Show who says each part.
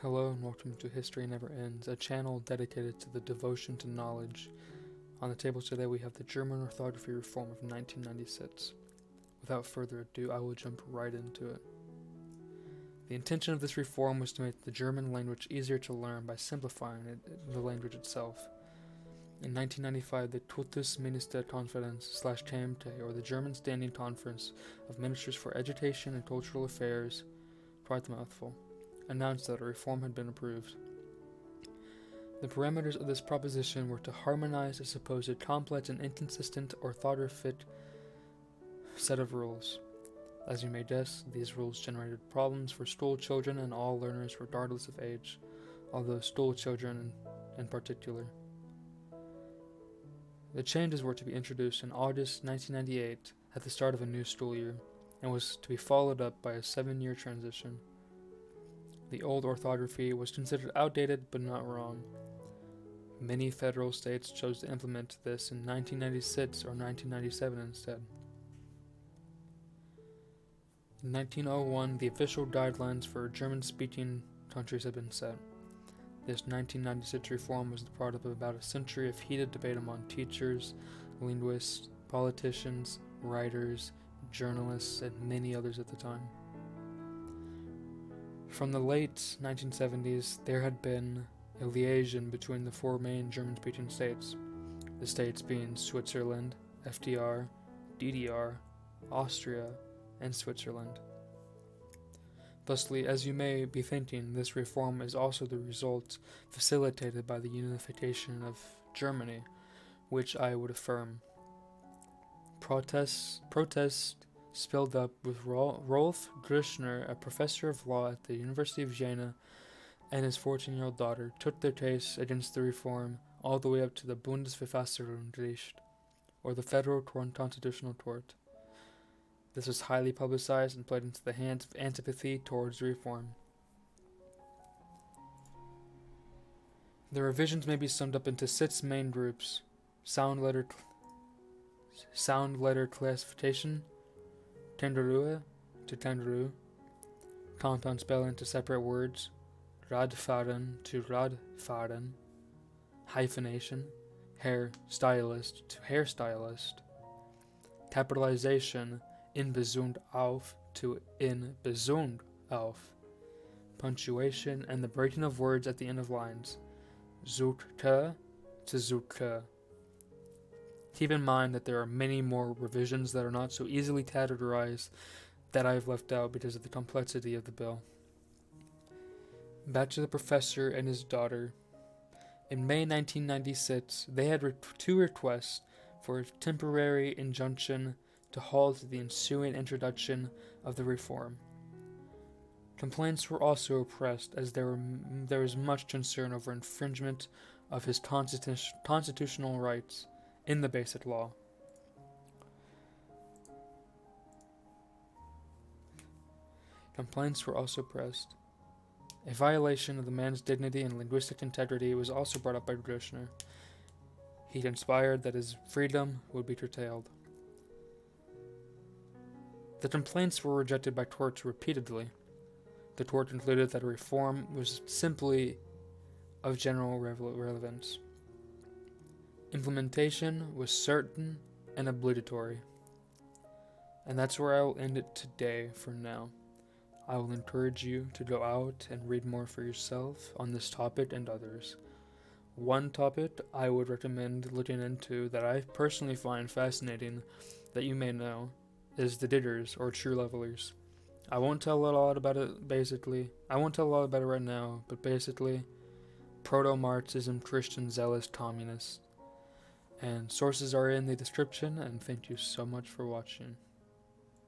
Speaker 1: Hello and welcome to History Never Ends, a channel dedicated to the devotion to knowledge. On the table today we have the German orthography reform of 1996. Without further ado, I will jump right into it. The intention of this reform was to make the German language easier to learn by simplifying the language itself. In 1995, the Totes Ministerkonferenz/KMT, or the German Standing Conference of Ministers for Education and Cultural Affairs, quite the mouthful, announced that a reform had been approved. The parameters of this proposition were to harmonize a supposed complex and inconsistent orthographic set of rules. As you may guess, these rules generated problems for school children and all learners regardless of age, although school children in particular. The changes were to be introduced in August 1998 at the start of a new school year, and was to be followed up by a 7-year transition. The old orthography was considered outdated but not wrong. Many federal states chose to implement this in 1996 or 1997 instead. In 1901, the official guidelines for German-speaking countries had been set. This 1996 reform was the product of about a century of heated debate among teachers, linguists, politicians, writers, journalists, and many others at the time. From the late 1970s, there had been a liaison between the four main German-speaking states, the states being Switzerland, FDR, DDR, Austria, and Switzerland. Thusly, as you may be thinking, this reform is also the result facilitated by the unification of Germany, which I would affirm. Protests spilled up with Rolf Grüschner, a professor of law at the University of Jena, and his 14-year-old daughter took their case against the reform all the way up to the Bundesverfassungsgericht, or the Federal Constitutional Court. This was highly publicized and played into the hands of antipathy towards the reform. The revisions may be summed up into 6 main groups: sound letter classification, Kangaroo to kangaroo, compound spelling to separate words, Radfahren to Radfahren, hyphenation, hair stylist to hairstylist, capitalization in Bezug auf to in Bezug auf, punctuation and the breaking of words at the end of lines, Suche to Suche. Keep in mind that there are many more revisions that are not so easily categorized that I have left out because of the complexity of the bill. Back to the professor and his daughter. In May 1996, they had 2 requests for a temporary injunction to halt the ensuing introduction of the reform. Complaints were also pressed as there was much concern over infringement of his constitutional rights in the basic law. Complaints were also pressed. A violation of the man's dignity and linguistic integrity was also brought up by Grüschner. He conspired that his freedom would be curtailed. The complaints were rejected by courts repeatedly. The court concluded that a reform was simply of general relevance. Implementation was certain and obligatory. And that's where I will end it today for now. I will encourage you to go out and read more for yourself on this topic and others. One topic I would recommend looking into that I personally find fascinating that you may know is the diggers or true levelers. I won't tell a lot about it right now, but basically, proto-Marxism, Christian zealous communists. And sources are in the description, and thank you so much for watching.